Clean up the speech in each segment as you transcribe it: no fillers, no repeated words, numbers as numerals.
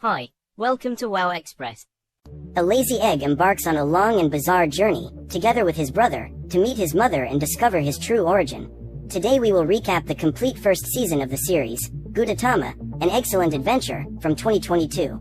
Hi, welcome to WOW Express. A lazy egg embarks on a long and bizarre journey, together with his brother, to meet his mother and discover his true origin. Today we will recap the complete first season of the series, Gudetama, an excellent adventure, from 2022.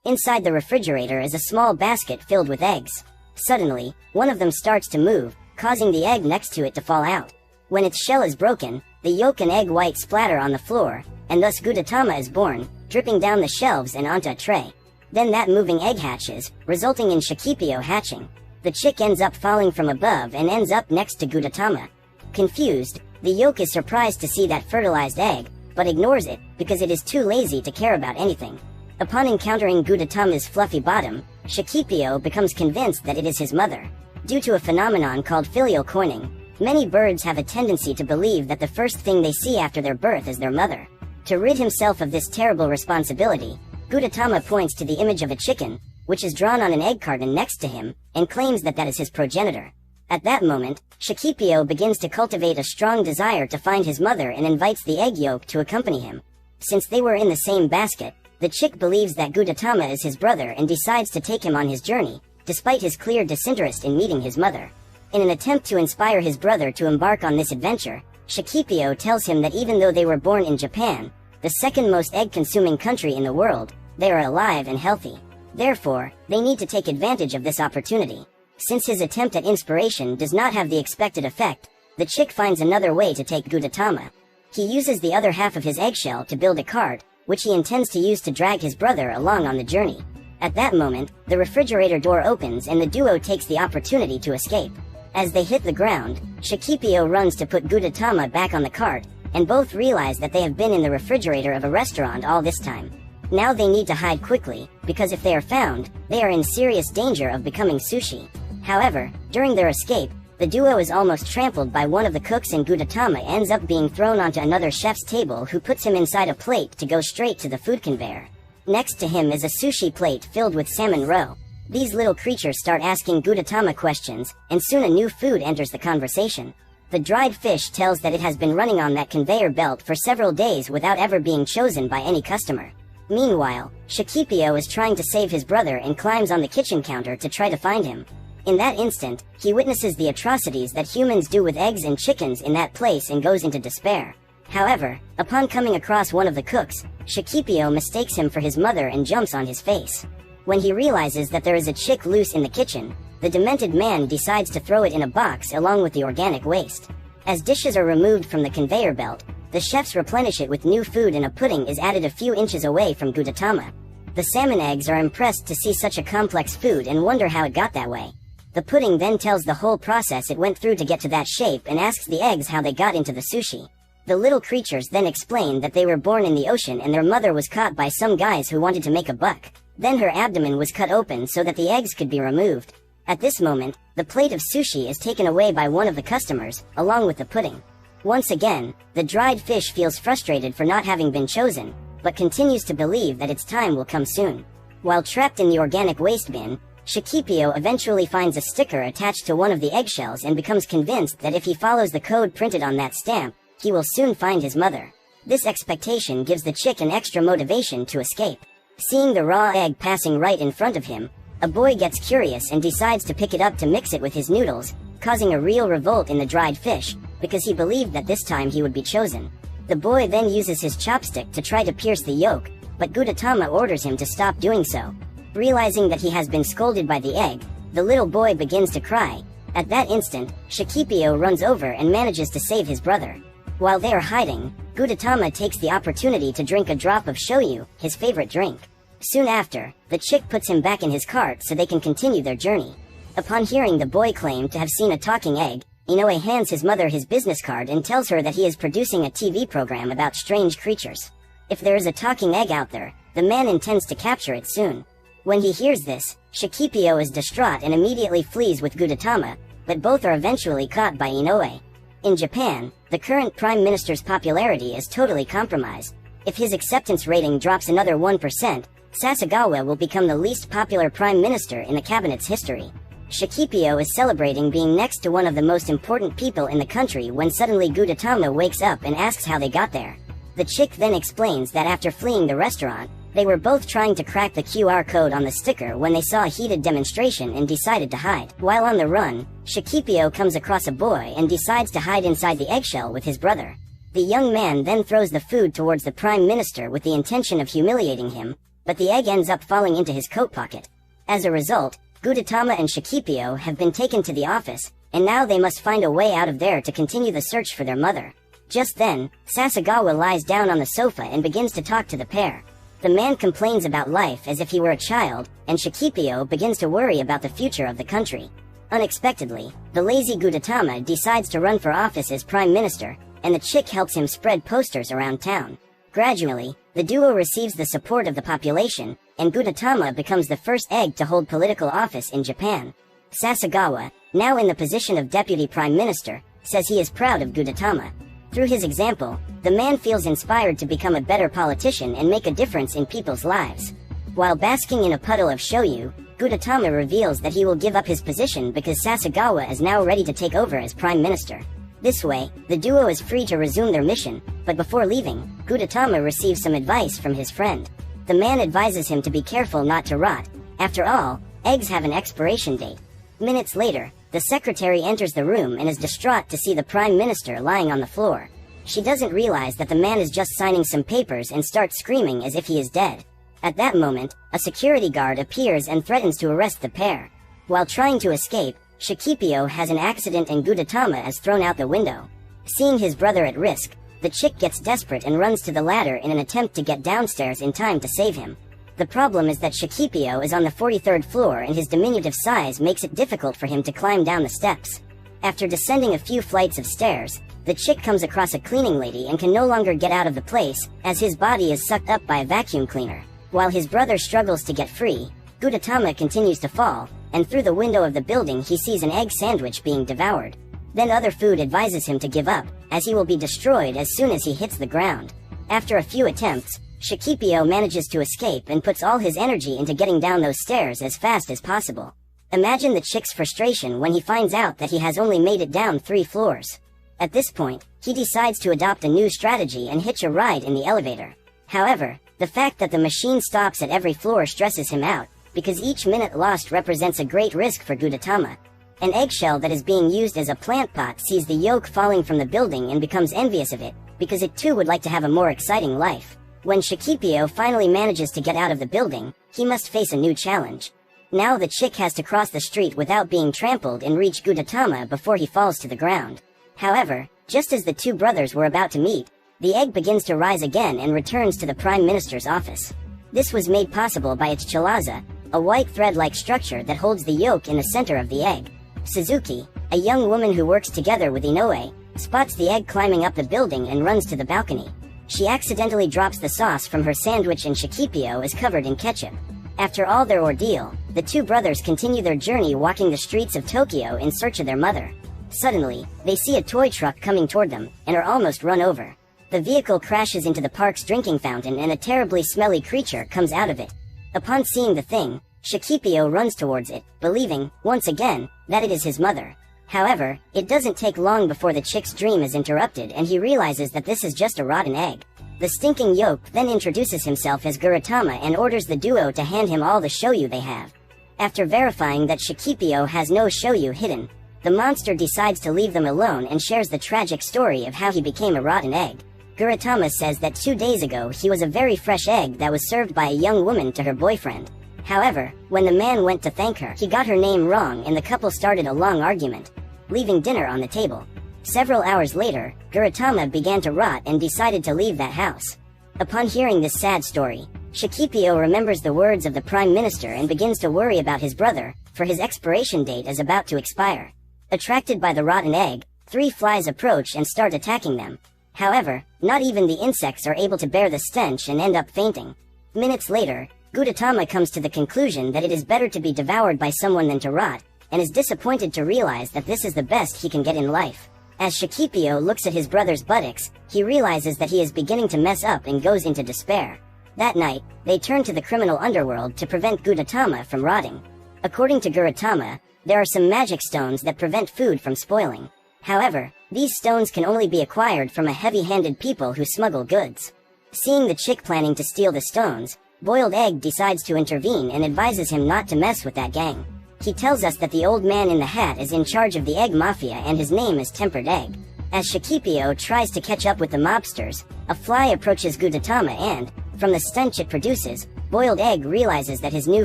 Inside the refrigerator is a small basket filled with eggs. Suddenly, one of them starts to move, causing the egg next to it to fall out. When its shell is broken, the yolk and egg white splatter on the floor, and thus Gudetama is born, dripping down the shelves and onto a tray. Then that moving egg hatches, resulting in Shakipio hatching. The chick ends up falling from above and ends up next to Gudetama. Confused, the yolk is surprised to see that fertilized egg, but ignores it, because it is too lazy to care about anything. Upon encountering Gudetama's fluffy bottom, Shakipio becomes convinced that it is his mother. Due to a phenomenon called filial coining, many birds have a tendency to believe that the first thing they see after their birth is their mother. To rid himself of this terrible responsibility, Gudetama points to the image of a chicken, which is drawn on an egg carton next to him, and claims that that is his progenitor. At that moment, Shakipio begins to cultivate a strong desire to find his mother and invites the egg yolk to accompany him. Since they were in the same basket, the chick believes that Gudetama is his brother and decides to take him on his journey, despite his clear disinterest in meeting his mother. In an attempt to inspire his brother to embark on this adventure, Shakipio tells him that even though they were born in Japan, the second most egg-consuming country in the world, they are alive and healthy. Therefore, they need to take advantage of this opportunity. Since his attempt at inspiration does not have the expected effect, the chick finds another way to take Gudetama. He uses the other half of his eggshell to build a cart, which he intends to use to drag his brother along on the journey. At that moment, the refrigerator door opens and the duo takes the opportunity to escape. As they hit the ground, Shakipio runs to put Gudetama back on the cart, and both realize that they have been in the refrigerator of a restaurant all this time. Now they need to hide quickly, because if they are found, they are in serious danger of becoming sushi. However, during their escape, the duo is almost trampled by one of the cooks and Gudetama ends up being thrown onto another chef's table who puts him inside a plate to go straight to the food conveyor. Next to him is a sushi plate filled with salmon roe. These little creatures start asking Gudetama questions, and soon a new food enters the conversation. The dried fish tells that it has been running on that conveyor belt for several days without ever being chosen by any customer. Meanwhile, Shakipio is trying to save his brother and climbs on the kitchen counter to try to find him. In that instant, he witnesses the atrocities that humans do with eggs and chickens in that place and goes into despair. However, upon coming across one of the cooks, Shakipio mistakes him for his mother and jumps on his face. When he realizes that there is a chick loose in the kitchen, the demented man decides to throw it in a box along with the organic waste. As dishes are removed from the conveyor belt, the chefs replenish it with new food and a pudding is added a few inches away from Gudetama. The salmon eggs are impressed to see such a complex food and wonder how it got that way. The pudding then tells the whole process it went through to get to that shape and asks the eggs how they got into the sushi. The little creatures then explain that they were born in the ocean and their mother was caught by some guys who wanted to make a buck. Then her abdomen was cut open so that the eggs could be removed. At this moment, the plate of sushi is taken away by one of the customers, along with the pudding. Once again, the dried fish feels frustrated for not having been chosen, but continues to believe that its time will come soon. While trapped in the organic waste bin, Shakipio eventually finds a sticker attached to one of the eggshells and becomes convinced that if he follows the code printed on that stamp, he will soon find his mother. This expectation gives the chick an extra motivation to escape. Seeing the raw egg passing right in front of him, a boy gets curious and decides to pick it up to mix it with his noodles, causing a real revolt in the dried fish, because he believed that this time he would be chosen. The boy then uses his chopstick to try to pierce the yolk, but Gudetama orders him to stop doing so. Realizing that he has been scolded by the egg, the little boy begins to cry. At that instant, Shakipio runs over and manages to save his brother. While they are hiding, Gudetama takes the opportunity to drink a drop of shoyu, his favorite drink. Soon after, the chick puts him back in his cart so they can continue their journey. Upon hearing the boy claim to have seen a talking egg, Inoue hands his mother his business card and tells her that he is producing a TV program about strange creatures. If there is a talking egg out there, the man intends to capture it soon. When he hears this, Shakipio is distraught and immediately flees with Gudetama, but both are eventually caught by Inoue. In Japan, the current prime minister's popularity is totally compromised. If his acceptance rating drops another 1%, Sasagawa will become the least popular prime minister in the cabinet's history. Shakipio is celebrating being next to one of the most important people in the country when suddenly Gudetama wakes up and asks how they got there. The chick then explains that after fleeing the restaurant, They were both trying to crack the QR code on the sticker when they saw a heated demonstration and decided to hide. While on the run, Shakipio comes across a boy and decides to hide inside the eggshell with his brother. The young man then throws the food towards the Prime Minister with the intention of humiliating him, but the egg ends up falling into his coat pocket. As a result, Gudetama and Shakipio have been taken to the office, and now they must find a way out of there to continue the search for their mother. Just then, Sasagawa lies down on the sofa and begins to talk to the pair. The man complains about life as if he were a child, and Shakipio begins to worry about the future of the country. Unexpectedly, the lazy Gudetama decides to run for office as Prime Minister, and the chick helps him spread posters around town. Gradually, the duo receives the support of the population, and Gudetama becomes the first egg to hold political office in Japan. Sasagawa, now in the position of Deputy Prime Minister, says he is proud of Gudetama. Through his example, the man feels inspired to become a better politician and make a difference in people's lives. While basking in a puddle of shoyu, Gudetama reveals that he will give up his position because Sasagawa is now ready to take over as Prime Minister. This way, the duo is free to resume their mission, but before leaving, Gudetama receives some advice from his friend. The man advises him to be careful not to rot. After all, eggs have an expiration date. Minutes later, the secretary enters the room and is distraught to see the Prime Minister lying on the floor. She doesn't realize that the man is just signing some papers and starts screaming as if he is dead. At that moment, a security guard appears and threatens to arrest the pair. While trying to escape, Shakipio has an accident and Gudetama is thrown out the window. Seeing his brother at risk, the chick gets desperate and runs to the ladder in an attempt to get downstairs in time to save him. The problem is that Shakipio is on the 43rd floor and his diminutive size makes it difficult for him to climb down the steps. After descending a few flights of stairs, the chick comes across a cleaning lady and can no longer get out of the place, as his body is sucked up by a vacuum cleaner. While his brother struggles to get free, Gudetama continues to fall, and through the window of the building he sees an egg sandwich being devoured. Then other food advises him to give up, as he will be destroyed as soon as he hits the ground. After a few attempts, Shakipio manages to escape and puts all his energy into getting down those stairs as fast as possible. Imagine the chick's frustration when he finds out that he has only made it down 3 floors. At this point, he decides to adopt a new strategy and hitch a ride in the elevator. However, the fact that the machine stops at every floor stresses him out, because each minute lost represents a great risk for Gudetama. An eggshell that is being used as a plant pot sees the yolk falling from the building and becomes envious of it, because it too would like to have a more exciting life. When Shakipio finally manages to get out of the building, he must face a new challenge. Now the chick has to cross the street without being trampled and reach Gudetama before he falls to the ground. However, just as the two brothers were about to meet, the egg begins to rise again and returns to the Prime Minister's office. This was made possible by its chalaza, a white thread-like structure that holds the yolk in the center of the egg. Suzuki, a young woman who works together with Inoue, spots the egg climbing up the building and runs to the balcony. She accidentally drops the sauce from her sandwich and Shakipio is covered in ketchup. After all their ordeal, the two brothers continue their journey walking the streets of Tokyo in search of their mother. Suddenly, they see a toy truck coming toward them, and are almost run over. The vehicle crashes into the park's drinking fountain and a terribly smelly creature comes out of it. Upon seeing the thing, Shakipio runs towards it, believing, once again, that it is his mother. However, it doesn't take long before the chick's dream is interrupted and he realizes that this is just a rotten egg. The stinking yolk then introduces himself as Gudetama and orders the duo to hand him all the shoyu they have. After verifying that Shakipio has no shoyu hidden, the monster decides to leave them alone and shares the tragic story of how he became a rotten egg. Gudetama says that 2 days ago he was a very fresh egg that was served by a young woman to her boyfriend. However, when the man went to thank her, he got her name wrong and the couple started a long argument, leaving dinner on the table. Several hours later, Gudetama began to rot and decided to leave that house. Upon hearing this sad story, Shakipio remembers the words of the Prime Minister and begins to worry about his brother, for his expiration date is about to expire. Attracted by the rotten egg, 3 flies approach and start attacking them. However, not even the insects are able to bear the stench and end up fainting. Minutes later, Gudetama comes to the conclusion that it is better to be devoured by someone than to rot, and is disappointed to realize that this is the best he can get in life. As Shakipio looks at his brother's buttocks, he realizes that he is beginning to mess up and goes into despair. That night, they turn to the criminal underworld to prevent Gudetama from rotting. According to Gudetama, there are some magic stones that prevent food from spoiling. However, these stones can only be acquired from a heavy-handed people who smuggle goods. Seeing the chick planning to steal the stones, Boiled Egg decides to intervene and advises him not to mess with that gang. He tells us that the old man in the hat is in charge of the egg mafia and his name is Tempered Egg. As Shikipio tries to catch up with the mobsters, a fly approaches Gudetama and, from the stench it produces, Boiled Egg realizes that his new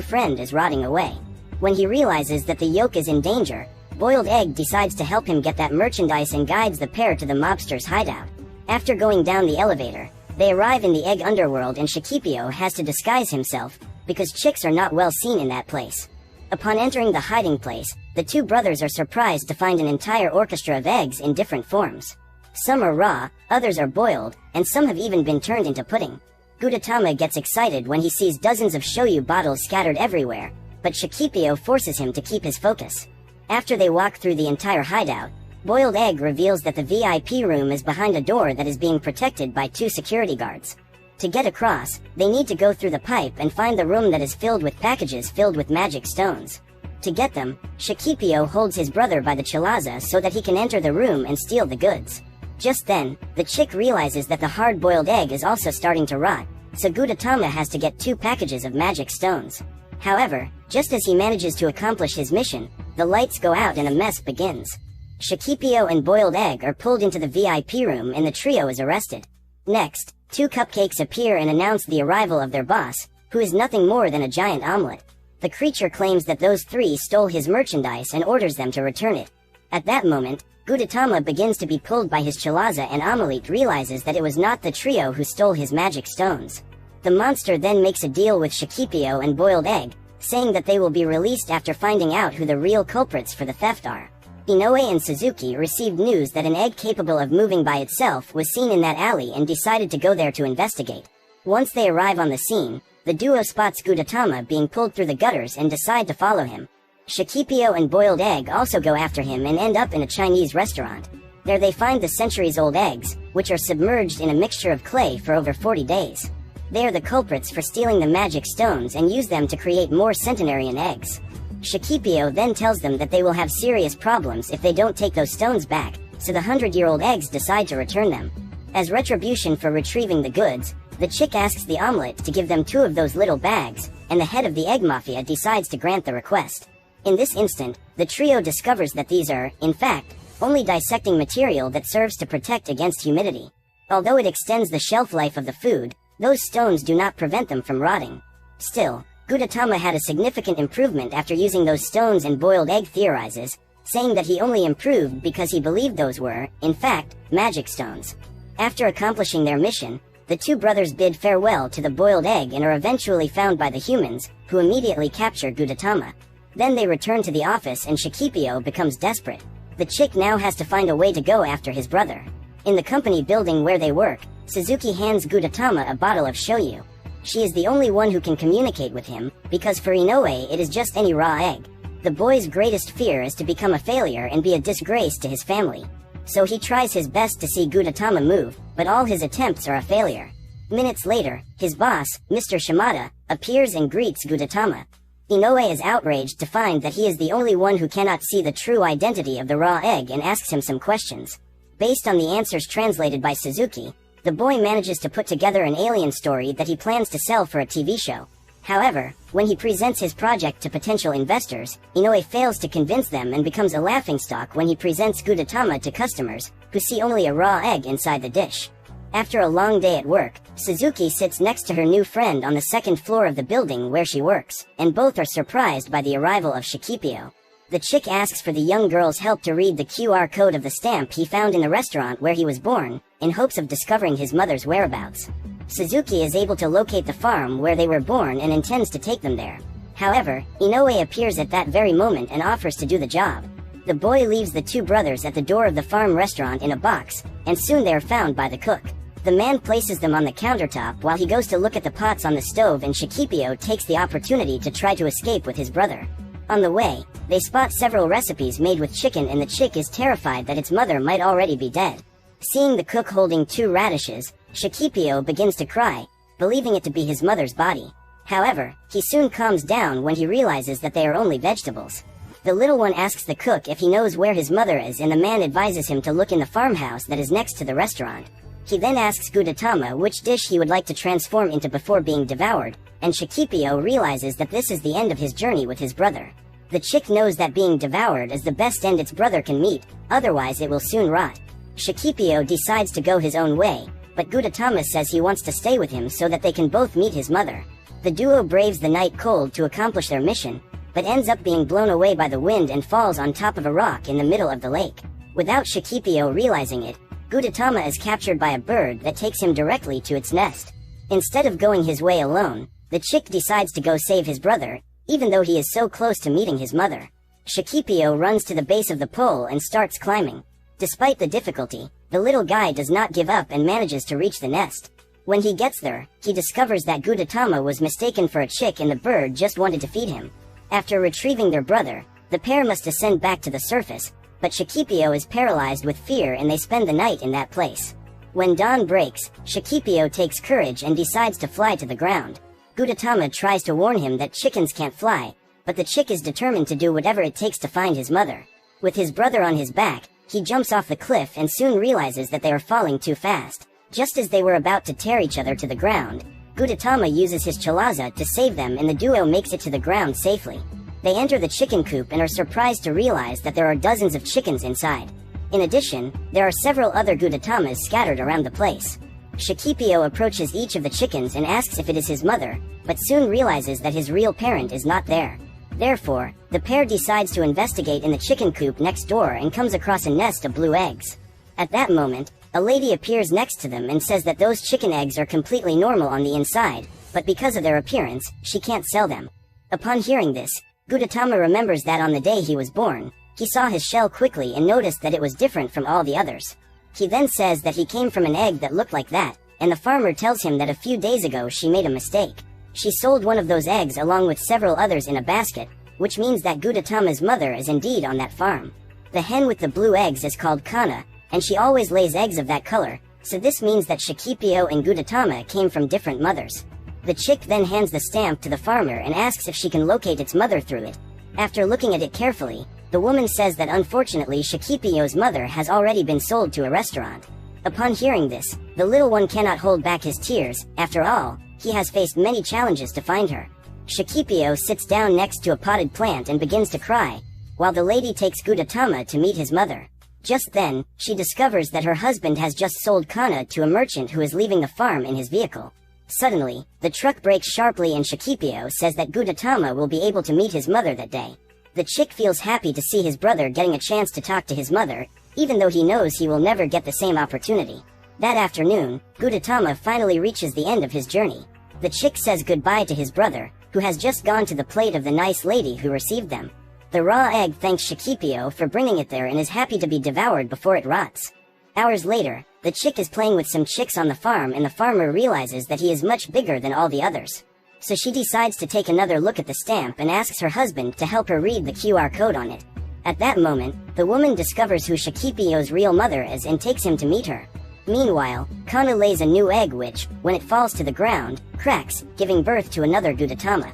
friend is rotting away. When he realizes that the yolk is in danger, Boiled Egg decides to help him get that merchandise and guides the pair to the mobsters' hideout. After going down the elevator, they arrive in the egg underworld and Shikipio has to disguise himself, because chicks are not well seen in that place. Upon entering the hiding place, the two brothers are surprised to find an entire orchestra of eggs in different forms. Some are raw, others are boiled, and some have even been turned into pudding. Gudetama gets excited when he sees dozens of shoyu bottles scattered everywhere, but Shikipio forces him to keep his focus. After they walk through the entire hideout, Boiled Egg reveals that the VIP room is behind a door that is being protected by two security guards. To get across, they need to go through the pipe and find the room that is filled with packages filled with magic stones. To get them, Shikipio holds his brother by the chalaza so that he can enter the room and steal the goods. Just then, the chick realizes that the hard-boiled egg is also starting to rot, so Gudetama has to get 2 packages of magic stones. However, just as he manages to accomplish his mission, the lights go out and a mess begins. Shikipio and Boiled Egg are pulled into the VIP room and the trio is arrested. Next, 2 cupcakes appear and announce the arrival of their boss, who is nothing more than a giant omelet. The creature claims that those 3 stole his merchandise and orders them to return it. At that moment, Gudetama begins to be pulled by his chalaza and Amelit realizes that it was not the trio who stole his magic stones. The monster then makes a deal with Shikipio and Boiled Egg, saying that they will be released after finding out who the real culprits for the theft are. Inoue and Suzuki received news that an egg capable of moving by itself was seen in that alley and decided to go there to investigate. Once they arrive on the scene, the duo spots Gudetama being pulled through the gutters and decide to follow him. Shikipio and Boiled Egg also go after him and end up in a Chinese restaurant. There they find the centuries-old eggs, which are submerged in a mixture of clay for over 40 days. They are the culprits for stealing the magic stones and use them to create more centenarian eggs. Shikipio then tells them that they will have serious problems if they don't take those stones back, so the 100-year-old eggs decide to return them. As retribution for retrieving the goods, the chick asks the omelet to give them 2 of those little bags, and the head of the egg mafia decides to grant the request. In this instant, the trio discovers that these are, in fact, only dissecting material that serves to protect against humidity. Although it extends the shelf life of the food, those stones do not prevent them from rotting. Still, Gudetama had a significant improvement after using those stones, and Boiled Egg theorizes, saying that he only improved because he believed those were, in fact, magic stones. After accomplishing their mission, the 2 brothers bid farewell to the Boiled Egg and are eventually found by the humans, who immediately capture Gudetama. Then they return to the office and Shikipio becomes desperate. The chick now has to find a way to go after his brother. In the company building where they work, Suzuki hands Gudetama a bottle of shoyu. She is the only one who can communicate with him, because for Inoue it is just any raw egg. The boy's greatest fear is to become a failure and be a disgrace to his family. So he tries his best to see Gudetama move, but all his attempts are a failure. Minutes later, his boss, Mr. Shimada, appears and greets Gudetama. Inoue is outraged to find that he is the only one who cannot see the true identity of the raw egg and asks him some questions. Based on the answers translated by Suzuki, the boy manages to put together an alien story that he plans to sell for a TV show. However, when he presents his project to potential investors, Inoue fails to convince them and becomes a laughingstock when he presents Gudetama to customers, who see only a raw egg inside the dish. After a long day at work, Suzuki sits next to her new friend on the 2nd floor of the building where she works, and both are surprised by the arrival of Shikipio. The chick asks for the young girl's help to read the QR code of the stamp he found in the restaurant where he was born, in hopes of discovering his mother's whereabouts. Suzuki is able to locate the farm where they were born and intends to take them there. However, Inoue appears at that very moment and offers to do the job. The boy leaves the 2 brothers at the door of the farm restaurant in a box, and soon they are found by the cook. The man places them on the countertop while he goes to look at the pots on the stove, and Shikipio takes the opportunity to try to escape with his brother. On the way, they spot several recipes made with chicken, and the chick is terrified that its mother might already be dead. Seeing the cook holding 2 radishes, Shikipio begins to cry, believing it to be his mother's body. However, he soon calms down when he realizes that they are only vegetables. The little one asks the cook if he knows where his mother is, and the man advises him to look in the farmhouse that is next to the restaurant. He then asks Gudetama which dish he would like to transform into before being devoured, and Shikipio realizes that this is the end of his journey with his brother. The chick knows that being devoured is the best end its brother can meet, otherwise it will soon rot. Shikipio decides to go his own way, but Gudetama says he wants to stay with him so that they can both meet his mother. The duo braves the night cold to accomplish their mission, but ends up being blown away by the wind and falls on top of a rock in the middle of the lake. Without Shikipio realizing it, Gudetama is captured by a bird that takes him directly to its nest. Instead of going his way alone, the chick decides to go save his brother, even though he is so close to meeting his mother. Shikipio runs to the base of the pole and starts climbing. Despite the difficulty, the little guy does not give up and manages to reach the nest. When he gets there, he discovers that Gudetama was mistaken for a chick and the bird just wanted to feed him. After retrieving their brother, the pair must ascend back to the surface, but Shikipio is paralyzed with fear and they spend the night in that place. When dawn breaks, Shikipio takes courage and decides to fly to the ground. Gudetama tries to warn him that chickens can't fly, but the chick is determined to do whatever it takes to find his mother. With his brother on his back, he jumps off the cliff and soon realizes that they are falling too fast. Just as they were about to tear each other to the ground, Gudetama uses his chalaza to save them and the duo makes it to the ground safely. They enter the chicken coop and are surprised to realize that there are dozens of chickens inside. In addition, there are several other Gudetamas scattered around the place. Shikipio approaches each of the chickens and asks if it is his mother, but soon realizes that his real parent is not there. Therefore, the pair decides to investigate in the chicken coop next door and comes across a nest of blue eggs. At that moment, a lady appears next to them and says that those chicken eggs are completely normal on the inside, but because of their appearance, she can't sell them. Upon hearing this, Gudetama remembers that on the day he was born, he saw his shell quickly and noticed that it was different from all the others. He then says that he came from an egg that looked like that, and the farmer tells him that a few days ago she made a mistake. She sold one of those eggs along with several others in a basket, which means that Gudetama's mother is indeed on that farm. The hen with the blue eggs is called Kana, and she always lays eggs of that color, so this means that Shikipio and Gudetama came from different mothers. The chick then hands the stamp to the farmer and asks if she can locate its mother through it. After looking at it carefully, the woman says that unfortunately Shikipio's mother has already been sold to a restaurant. Upon hearing this, the little one cannot hold back his tears. After all, he has faced many challenges to find her. Shikipio sits down next to a potted plant and begins to cry, while the lady takes Gudetama to meet his mother. Just then, she discovers that her husband has just sold Kana to a merchant who is leaving the farm in his vehicle. Suddenly, the truck brakes sharply and Shikipio says that Gudetama will be able to meet his mother that day. The chick feels happy to see his brother getting a chance to talk to his mother, even though he knows he will never get the same opportunity. That afternoon, Gudetama finally reaches the end of his journey. The chick says goodbye to his brother, who has just gone to the plate of the nice lady who received them. The raw egg thanks Shikipio for bringing it there and is happy to be devoured before it rots. Hours later, the chick is playing with some chicks on the farm and the farmer realizes that he is much bigger than all the others. So she decides to take another look at the stamp and asks her husband to help her read the QR code on it. At that moment, the woman discovers who Shikipio's real mother is and takes him to meet her. Meanwhile, Kana lays a new egg which, when it falls to the ground, cracks, giving birth to another Gudetama.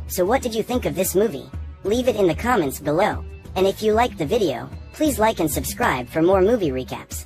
So what did you think of this movie? Leave it in the comments below. And if you liked the video, please like and subscribe for more movie recaps.